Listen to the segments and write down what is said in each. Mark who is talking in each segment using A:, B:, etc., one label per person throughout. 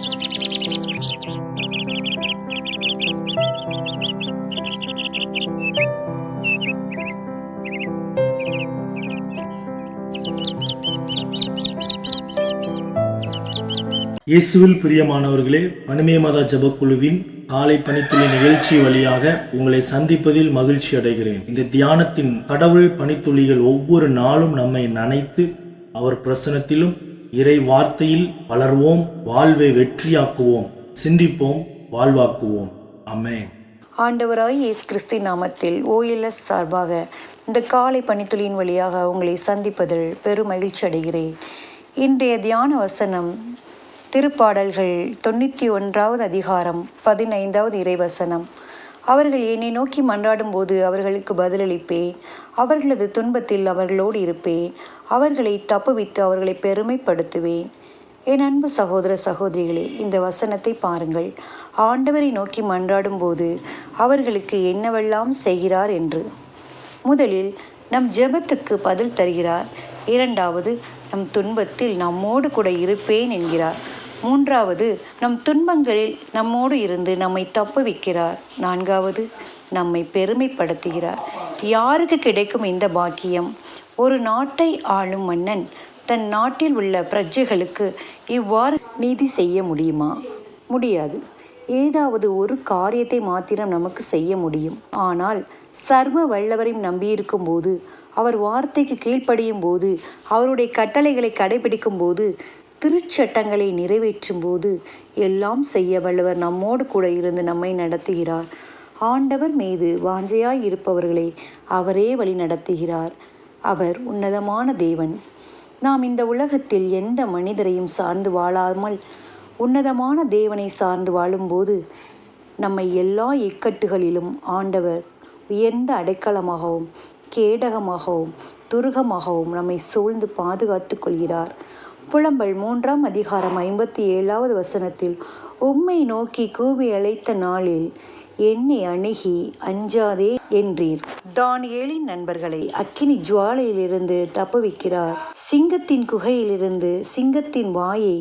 A: இயேசுவில் பிரியமானவர்களே, பனிமே மாதா ஜெபக்குழுவின் காலை பணித்துளி நிகழ்ச்சி வழியாக உங்களை சந்திப்பதில் மகிழ்ச்சி அடைகிறேன். இந்த தியானத்தின் கடவுள் பணித்துளிகள் ஒவ்வொரு நாளும் நம்மை நனைத்து அவர் பிரசனத்திலும் இறை வார்த்தையில் வளர்வோம், வாழ்வை வெற்றியாக்குவோம், சிந்திப்போம், வாழ்வாக்குவோம். ஆமென்.
B: ஆண்டவராய் இயேசு கிறிஸ்து நாமத்தில் OLS சார்பாக இந்த காலை பணித்துளியின் வழியாக உங்களை சந்திப்பதில் பெரும் மகிழ்ச்சி அடைகிறேன். இன்றைய தியான வசனம் திருப்பாடல்கள் 91வது அதிகாரம் 15வது இறைவசனம். அவர்கள் என்னை நோக்கி மன்றாடும் போது அவர்களுக்கு பதிலளிப்பேன். அவர்களது துன்பத்தில் அவர்களோடு இருப்பேன். அவர்களை தப்புவித்து அவர்களை பெருமைப்படுத்துவேன். என் அன்பு சகோதர சகோதரிகளே, இந்த வசனத்தை பாருங்கள். ஆண்டவரை நோக்கி மன்றாடும் போது அவர்களுக்கு என்னவெல்லாம் செய்கிறார் என்று. முதலில் நம் ஜெபத்துக்கு பதில் தருகிறார். இரண்டாவது, நம் துன்பத்தில் நம்மோடு கூட இருப்பேன் என்கிறார். மூன்றாவது, நம் துன்பங்களில் நம்மோடு இருந்து நம்மை தப்புவிக்கிறார். நான்காவது, நம்மை பெருமைப்படுத்துகிறார். யாருக்கு கிடைக்கும் இந்த பாக்கியம்? ஒரு நாட்டை ஆளும் மன்னன் தன் நாட்டில் உள்ள பிரஜைகளுக்கு இவ்வாறு நீதி செய்ய முடியுமா? முடியாது. ஏதாவது ஒரு காரியத்தை மாத்திரம் நமக்கு செய்ய முடியும். ஆனால் சர்வ வல்லவரையும் நம்பியிருக்கும் போது, அவர் வார்த்தைக்கு கீழ்ப்படியும் போது, அவருடைய கட்டளைகளை கடைபிடிக்கும் போது, திருச்சட்டங்களை நிறைவேற்றும் போது எல்லாம் செய்ய வல்லவர் நம்மோடு கூட இருந்து நம்மை நடத்துகிறார். ஆண்டவர் மீது வாஞ்சையாய் இருப்பவர்களை அவரே வழி நடத்துகிறார். அவர் உன்னதமான தேவன். நாம் இந்த உலகத்தில் எந்த மனிதரையும் சார்ந்து வாழாமல் உன்னதமான தேவனை சார்ந்து வாழும்போது நம்மை எல்லா இக்கட்டுகளிலும் ஆண்டவர் உயர்ந்த அடைக்கலமாகவும் கேடகமாகவும் துருகமாகவும் நம்மை சூழ்ந்து பாதுகாத்து கொள்கிறார். புலம்பல் 3ஆம் அதிகாரம் 57வது வசனத்தில், உம்மை நோக்கி கூவி அழைத்த நாளில் என்னை அணுகி அஞ்சாதே என்றீர். தானியேலின் நண்பர்களை அக்கினி ஜுவாலையிலிருந்து தப்புவிக்கிறார். சிங்கத்தின் குகையிலிருந்து சிங்கத்தின் வாயை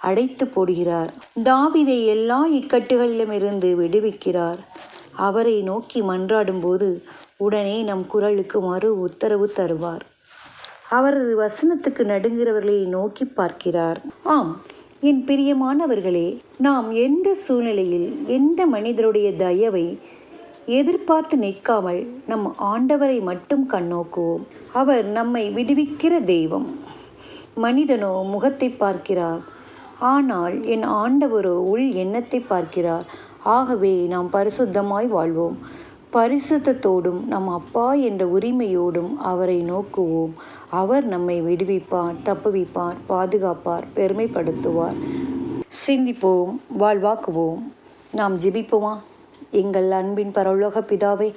B: அடைத்து போடுகிறார். தாவீதை எல்லா இக்கட்டுகளிலும் இருந்து விடுவிக்கிறார். அவரை நோக்கி மன்றாடும் போது உடனே நம் குரலுக்கு மறு உத்தரவு தருவார். அவரது வசனத்துக்கு நடுங்கிறவர்களை நோக்கி பார்க்கிறார். ஆம், என் பிரியமானவர்களே, நாம் எந்த சூழ்நிலையில் எந்த மனிதருடைய தயவை எதிர்பார்த்து நிற்காமல் நம் ஆண்டவரை மட்டும் கண்ணோக்குவோம். அவர் நம்மை விடுவிக்கிற தெய்வம். மனிதனோ முகத்தை பார்க்கிறார், ஆனால் என் ஆண்டவரோ உள் எண்ணத்தை பார்க்கிறார். ஆகவே நாம் பரிசுத்தமாய் வாழ்வோம். பரிசுத்தத்தோடும் நம் அப்பா என்ற உரிமையோடும் அவரை நோக்குவோம். அவர் நம்மை விடுவிப்பார், தப்புவிப்பார், பாதுகாப்பார், பெருமைப்படுத்துவார். சிந்திப்போம், வாழ்வாக்குவோம். நாம் ஜெபிப்போமா? எங்கள் அன்பின் பரலோக பிதாவே,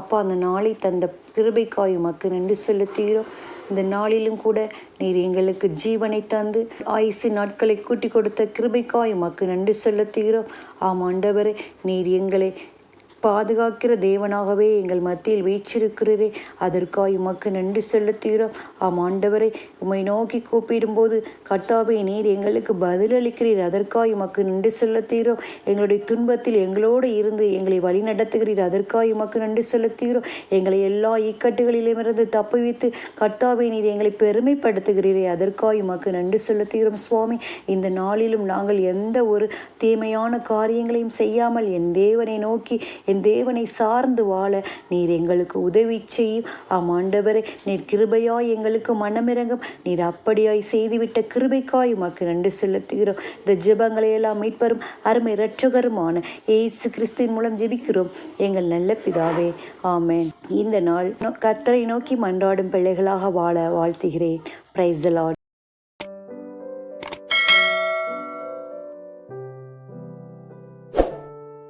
B: அப்பா, அந்த நாளை தந்த கிருபைக்காய் உமக்கு நன்றி செலுத்துகிறோம். இந்த நாளிலும் கூட நீர் எங்களுக்கு ஜீவனை தந்து ஆயுசு நாட்களை கூட்டி கொடுத்த கிருபைக்காய் உமக்கு நன்றி செலுத்துகிறோம். ஆம் ஆண்டவரே, நீர் எங்களை பாதுகாக்கிற தேவனாகவே எங்கள் மத்தியில் வீற்றிருக்கிறீரே, அதற்காக உமக்கு நன்றி செலுத்துகிறோம். ஆம் ஆண்டவரை, உம்மை நோக்கி கூப்பிடும்போது கர்த்தாவே நீர் எங்களுக்கு பதிலளிக்கிறீர். அதற்காக உமக்கு நன்றி செலுத்துகிறோம். எங்களுடைய துன்பத்தில் எங்களோடு இருந்து எங்களை வழி நடத்துகிறீர். அதற்காக உமக்கு நன்றி செலுத்துகிறோம். எங்களை எல்லா இக்கட்டுகளிலுமிருந்து தப்புவித்து கர்த்தாவே நீர் எங்களை பெருமைப்படுத்துகிறீரே, அதற்காக உமக்கு நன்றி செலுத்துகிறோம். சுவாமி, இந்த நாளிலும் நாங்கள் எந்த ஒரு தீமையான காரியங்களையும் செய்யாமல் என் தேவனை நோக்கி என் தேவனை சார்ந்து வாழ நீர் எங்களுக்கு உதவி செய்யும். ஆம் ஆண்டவரே, நீர் கிருபையாய் எங்களுக்கு மனமிறங்கும். நீர் அப்படியாய் செய்துவிட்ட கிருபைக்காய் உமக்கு நன்றி செலுத்துகிறோம். இந்த ஜெபங்களை எல்லாம் மீட்பரும் அருமை இரட்சகருமான இயேசு கிறிஸ்துவின் மூலம் ஜெபிக்கிறோம் எங்கள் நல்ல பிதாவே, ஆமென். இந்த நாள் கர்த்தரை நோக்கி மன்றாடும் பிள்ளைகளாக வாழ வாழ்த்துகிறேன். Praise the Lord.